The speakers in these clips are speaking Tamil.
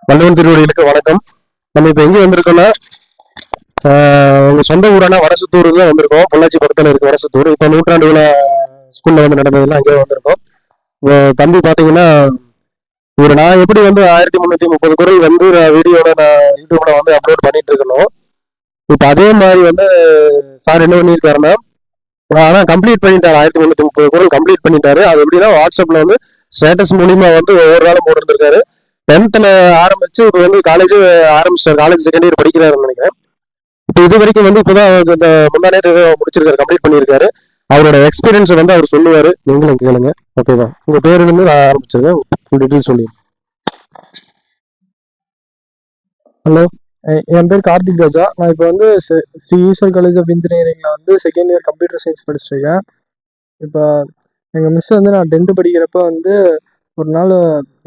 வள்ளுவன் திருவடிகளுக்கு வணக்கம். நம்ம இப்ப எங்க வந்திருக்கோம்னா உங்க சொந்த ஊரான வடசத்தூருக்கு தான் வந்திருக்கோம். பொள்ளாச்சி பக்கத்துல இருக்கு வடசத்தூர். இப்ப நூற்றாண்டு விழா ஸ்கூல்ல வந்து நடந்ததுலாம் அங்கே வந்திருக்கோம். தம்பி பாத்தீங்கன்னா நான் எப்படி வந்து 1330 குரல் வந்து வீடியோட நான் யூடியூப்ல வந்து அப்லோட் பண்ணிட்டு இருக்கணும். இப்ப அதே மாதிரி வந்து சார் என்ன பண்ணியிருக்காருன்னா, ஆனா கம்ப்ளீட் பண்ணிட்டாரு. 1330 குரல் கம்ப்ளீட் பண்ணிட்டாரு. அது எப்படின்னா வாட்ஸ்அப்ல வந்து ஸ்டேட்டஸ் மூலியமா வந்து ஒவ்வொரு நாளும் போட்டுருந்திருக்காரு. 10th ஆரம்பிச்சு ஒரு வந்து காலேஜ் ஆரம்பிச்சார். காலேஜ் செகண்ட் இயர் படிக்கிறாருன்னு நினைக்கிறேன். இப்போ இது வரைக்கும் வந்து இப்போதான் இந்த முந்தானே முடிச்சிருக்காரு, கம்ப்ளீட் பண்ணியிருக்காரு. அவரோட எக்ஸ்பீரியன்ஸ் வந்து அவர் சொல்லுவாரு, நீங்களும் கேளுங்க. ஓகேவா? உங்க பேரு இருந்து நான் ஆரம்பிச்சிருக்கேன். டீட்டெயில் சொல்லி. ஹலோ, என் பேர் கார்த்திக் ராஜா. நான் இப்போ வந்து ஸ்ரீ ஈஸ்வர் காலேஜ் ஆஃப் இன்ஜினியரிங்கில் வந்து செகண்ட் இயர் கம்ப்யூட்டர் சயின்ஸ் படிச்சிருக்கேன். இப்போ எங்கள் மிஸ் வந்து நான் 10th படிக்கிறப்ப வந்து ஒரு நாள்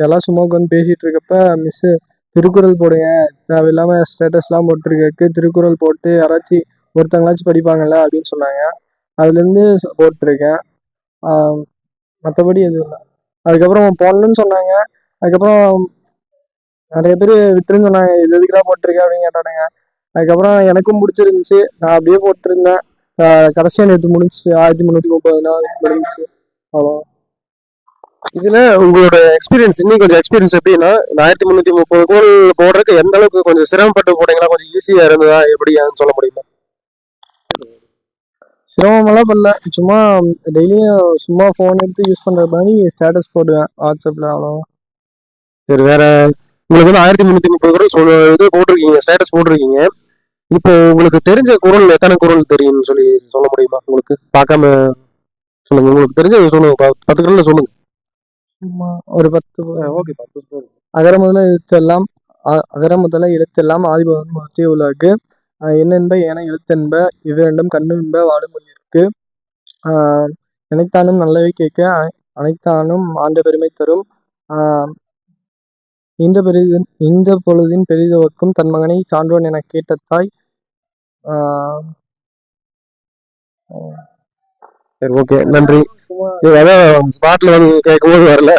எல்லாம் சும்மா உட்காந்து பேசிகிட்டு இருக்கப்ப மிஸ்ஸு திருக்குறள் போடுங்க, தேவையில்லாமல் ஸ்டேட்டஸ்லாம் போட்டிருக்கக்கு திருக்குறள் போட்டு யாராச்சும் ஒருத்தங்களாச்சும் படிப்பாங்கல்ல அப்படின்னு சொன்னாங்க. அதுலேருந்து போட்டிருக்கேன். மற்றபடி எதுவும் இல்லை. அதுக்கப்புறம் போடணுன்னு சொன்னாங்க. அதுக்கப்புறம் நிறைய பேர் விட்டுருன்னு சொன்னாங்க, இது எதுக்குடா போட்டிருக்கேன் அப்படின்னு கேட்டானுங்க. அதுக்கப்புறம் எனக்கும் பிடிச்சிருந்துச்சு, நான் அப்படியே போட்டிருந்தேன். கடைசியாக நேற்று முடிஞ்சிச்சு, 1330 முடிஞ்சிச்சு. அவ்வளோ. இதுல உங்களோட எக்ஸ்பீரியன்ஸ், இன்னும் கொஞ்சம் எக்ஸ்பீரியன்ஸ் எப்படின்னா, 1330 கோல் போடுறதுக்கு எந்த அளவுக்கு கொஞ்சம் சிரமப்பட்டு போட்டீங்களா, கொஞ்சம் ஈஸியா இருந்ததா, எப்படியான்னு சொல்ல முடியுமா? சிரமமெல்லாம் பண்ணல, சும்மா டெய்லியும் சும்மா ஃபோன் எடுத்து யூஸ் பண்ணுற மாதிரி ஸ்டேட்டஸ் போடுவேன் வாட்ஸ்அப்பில். அவ்வளோ. சரி, வேற உங்களுக்கு வந்து 1330 குரல் இது போட்டிருக்கீங்க, ஸ்டேட்டஸ் போட்டிருக்கீங்க. இப்போ உங்களுக்கு தெரிஞ்ச குரல் எத்தனை குரல் தெரியும்னு சொல்லி சொல்ல முடியுமா? உங்களுக்கு பார்க்காம சொல்லுங்க, உங்களுக்கு தெரிஞ்ச சொல்லுங்க. 10 குரல்ல சொல்லுங்க. சும்மா ஒரு 10. ஓகே, 10. அகர முதல எழுத்தெல்லாம் அகர முதல எழுத்தெல்லாம் ஆதிபகவன் முதற்றே உலகு. எண்ணென்ப ஏன எழுத்தென்ப இவ்விரண்டும் கண்ணென்ப வாழும் உயிருக்கு. நினைத்தானும் நல்லவை கேட்க அனைத்தானும் ஆண்ட பெருமை தரும். இந்த பொழுதின் பெரிதுவக்கும் தன் மகனை சான்றோன் என கேட்ட தாய். சரி, ஓகே, நன்றி. அதான் ஸ்பாட்ல வந்து கேட்கும்போது வரல.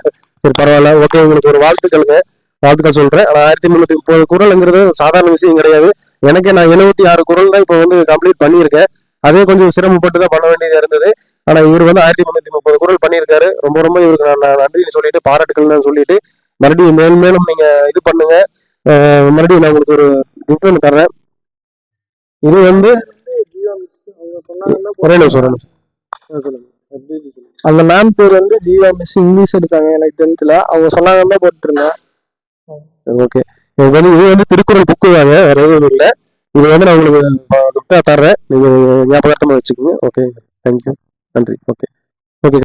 சரி, பரவாயில்ல. ஓகே, உங்களுக்கு ஒரு வாழ்த்துக்கள் சொல்றேன். ஆனா 1330 குரல்ங்கிறது சாதாரண விஷயம் கிடையாது. எனக்கு நான் 76 குரல் தான் இப்போ வந்து கம்ப்ளீட் பண்ணியிருக்கேன். அதே கொஞ்சம் சிரமப்பட்டு தான் பண்ண வேண்டியதா இருந்தது. ஆனா இவர் வந்து 1330 குரல் பண்ணியிருக்காரு. ரொம்ப ரொம்ப இவருக்கு நான் நன்றின்னு சொல்லிட்டு, பாராட்டுக்கள்னு சொல்லிட்டு, மறுபடியும் மேலும் மேலும் நீங்க இது பண்ணுங்க. மறுபடியும் நான் உங்களுக்கு ஒரு கிஃப்ட் ஒன்று தர்றேன். இது வந்து ஒரே நிமிஷம். அந்த மேம் பேர் வந்து ஜீவா மிஸ், இங்கிலீஷ் எடுத்தாங்க எனக்கு 10th. அவங்க சொன்னாங்கன்னா போட்டுருந்தேன். ஓகே, இது வந்து திருக்குறள் புக்கு தாங்க, வேற எதுவும் இல்லை. இது வந்து நான் உங்களுக்கு கிஃப்டா தர்றேன், நீங்க ஞாபகமா வச்சுக்கோங்க. ஓகே, தேங்க்யூ, நன்றி. Okay, okay.